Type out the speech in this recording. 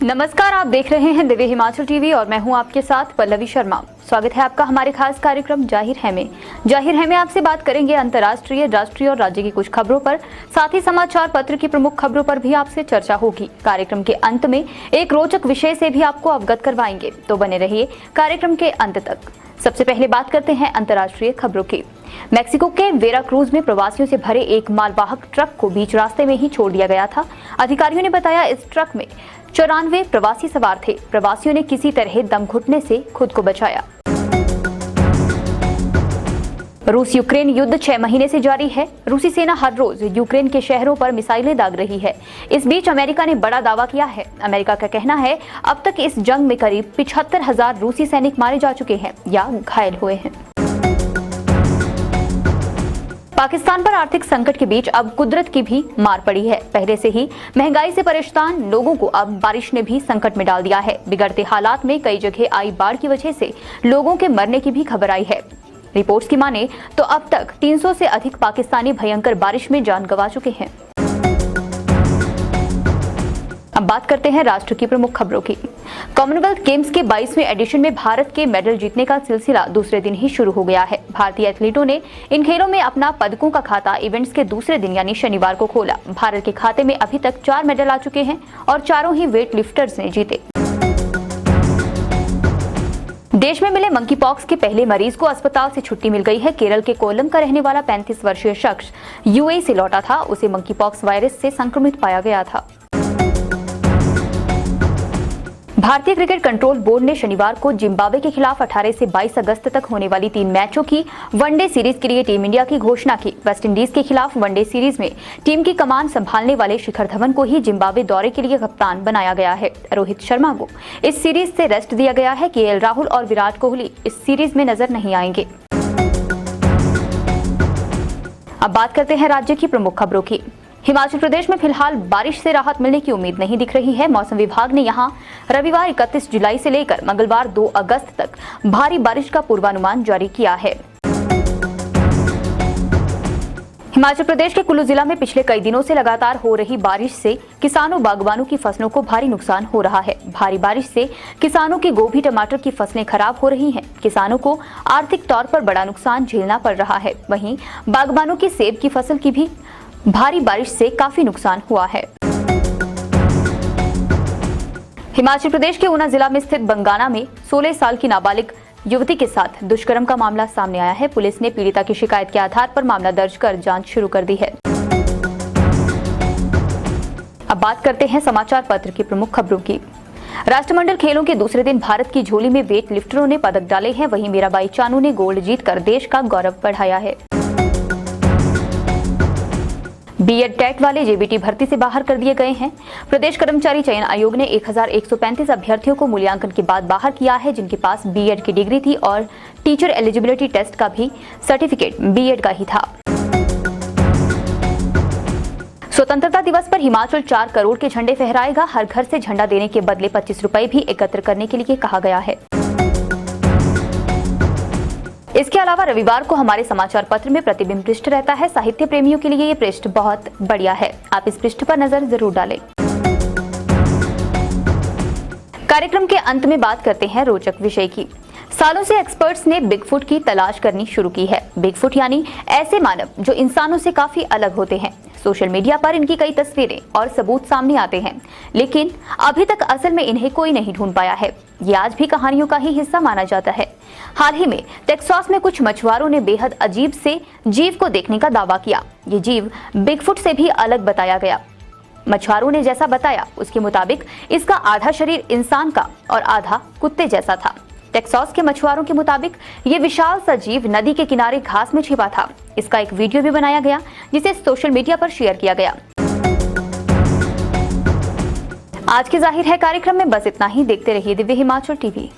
नमस्कार, आप देख रहे हैं दिव्य हिमाचल टीवी और मैं हूं आपके साथ पल्लवी शर्मा। स्वागत है आपका हमारे खास कार्यक्रम जाहिर है में आपसे बात करेंगे अंतर्राष्ट्रीय, राष्ट्रीय और राज्य की कुछ खबरों पर, साथ ही समाचार पत्र की प्रमुख खबरों पर भी आपसे चर्चा होगी। कार्यक्रम के अंत में एक रोचक विषय से भी आपको अवगत करवाएंगे, तो बने रहिए कार्यक्रम के अंत तक। सबसे पहले बात करते हैं अंतर्राष्ट्रीय खबरों की। मेक्सिको के वेराक्रूज में प्रवासियों से भरे एक मालवाहक ट्रक को बीच रास्ते में ही छोड़ दिया गया था। अधिकारियों ने बताया इस ट्रक में 94 प्रवासी सवार थे। प्रवासियों ने किसी तरह दम घुटने से खुद को बचाया। रूस यूक्रेन युद्ध 6 महीने से जारी है। रूसी सेना हर रोज यूक्रेन के शहरों पर मिसाइलें दाग रही है। इस बीच अमेरिका ने बड़ा दावा किया है। अमेरिका का कहना है अब तक इस जंग में करीब 75,000 रूसी सैनिक मारे जा चुके हैं या घायल हुए हैं। पाकिस्तान पर आर्थिक संकट के बीच अब कुदरत की भी मार पड़ी है। पहले से ही महंगाई से परेशान लोगों को अब बारिश ने भी संकट में डाल दिया है। बिगड़ते हालात में कई जगह आई बाढ़ की वजह से लोगों के मरने की भी खबर आई है। रिपोर्ट्स की माने तो अब तक 300 से अधिक पाकिस्तानी भयंकर बारिश में जान गंवा चुके हैं। अब बात करते हैं राष्ट्र की प्रमुख खबरों की। कॉमनवेल्थ गेम्स के 22वें एडिशन में भारत के मेडल जीतने का सिलसिला दूसरे दिन ही शुरू हो गया है। भारतीय एथलीटों ने इन खेलों में अपना पदकों का खाता इवेंट्स के दूसरे दिन यानी शनिवार को खोला। भारत के खाते में अभी तक 4 मेडल आ चुके हैं और चारों ही वेट लिफ्टर्स ने जीते। देश में मिले मंकी पॉक्स के पहले मरीज को अस्पताल से छुट्टी मिल गई है। केरल के कोल्लम का रहने वाला 35 वर्षीय शख्स यूएई से लौटा था। उसे मंकी पॉक्स वायरस से संक्रमित पाया गया था। भारतीय क्रिकेट कंट्रोल बोर्ड ने शनिवार को जिम्बाब्वे के खिलाफ 18 से 22 अगस्त तक होने वाली 3 मैचों की वनडे सीरीज के लिए टीम इंडिया की घोषणा की। वेस्टइंडीज के खिलाफ वनडे सीरीज में टीम की कमान संभालने वाले शिखर धवन को ही जिम्बाब्वे दौरे के लिए कप्तान बनाया गया है। रोहित शर्मा को इस सीरीज से रेस्ट दिया गया है। केएल राहुल और विराट कोहली इस सीरीज में नजर नहीं आएंगे। अब बात करते हैं राज्य की प्रमुख खबरों की। हिमाचल प्रदेश में फिलहाल बारिश से राहत मिलने की उम्मीद नहीं दिख रही है। मौसम विभाग ने यहां रविवार 31 जुलाई से लेकर मंगलवार 2 अगस्त तक भारी बारिश का पूर्वानुमान जारी किया है। हिमाचल प्रदेश के कुल्लू जिला में पिछले कई दिनों से लगातार हो रही बारिश से किसानों बागवानों की फसलों को भारी नुकसान हो रहा है। भारी बारिश से किसानों की गोभी टमाटर की फसलें खराब हो रही हैं। किसानों को आर्थिक तौर पर बड़ा नुकसान झेलना पड़ रहा है। वहीं बागवानों की सेब की फसल की भी भारी बारिश से काफी नुकसान हुआ है। हिमाचल प्रदेश के ऊना जिला में स्थित बंगाना में 16 साल की नाबालिग युवती के साथ दुष्कर्म का मामला सामने आया है। पुलिस ने पीड़िता की शिकायत के आधार पर मामला दर्ज कर जांच शुरू कर दी है। अब बात करते हैं समाचार पत्र की प्रमुख खबरों की। राष्ट्रमंडल खेलों के दूसरे दिन भारत की झोली में वेट लिफ्टरों ने पदक डाले हैं। वहीं मीराबाई चानू ने गोल्ड जीतकर देश का गौरव बढ़ाया है। बीएड टेट वाले जेबीटी भर्ती से बाहर कर दिए गए हैं। प्रदेश कर्मचारी चयन आयोग ने 1135 अभ्यर्थियों को मूल्यांकन के बाद बाहर किया है, जिनके पास बीएड की डिग्री थी और टीचर एलिजिबिलिटी टेस्ट का भी सर्टिफिकेट बीएड का ही था। स्वतंत्रता दिवस पर हिमाचल 4 करोड़ के झंडे फहराएगा। हर घर से झंडा देने के बदले 25 रुपए भी एकत्र करने के लिए कहा गया है। इसके अलावा रविवार को हमारे समाचार पत्र में प्रतिबिंब पृष्ठ रहता है। साहित्य प्रेमियों के लिए ये पृष्ठ बहुत बढ़िया है, आप इस पृष्ठ पर नजर जरूर डालें। कार्यक्रम के अंत में बात करते हैं रोचक विषय की। सालों से एक्सपर्ट्स ने बिगफुट की तलाश करनी शुरू की है। बिगफुट यानी ऐसे मानव जो इंसानों से काफी अलग होते हैं। सोशल मीडिया पर इनकी कई तस्वीरें और सबूत सामने आते हैं, लेकिन अभी तक असल में इन्हें कोई नहीं ढूंढ पाया है। ये आज भी कहानियों का ही हिस्सा माना जाता है। हाल ही में टेक्सास में कुछ मछुआरों ने बेहद अजीब से जीव को देखने का दावा किया। ये जीव बिगफुट से भी अलग बताया गया। मछुआरों ने जैसा बताया उसके मुताबिक इसका आधा शरीर इंसान का और आधा कुत्ते जैसा था। टेक्सास के मछुआरों के मुताबिक ये विशाल सा जीव नदी के किनारे घास में छिपा था। इसका एक वीडियो भी बनाया गया जिसे सोशल मीडिया पर शेयर किया गया। आज के जाहिर है कार्यक्रम में बस इतना ही। देखते रहिए दिव्य हिमाचल टीवी।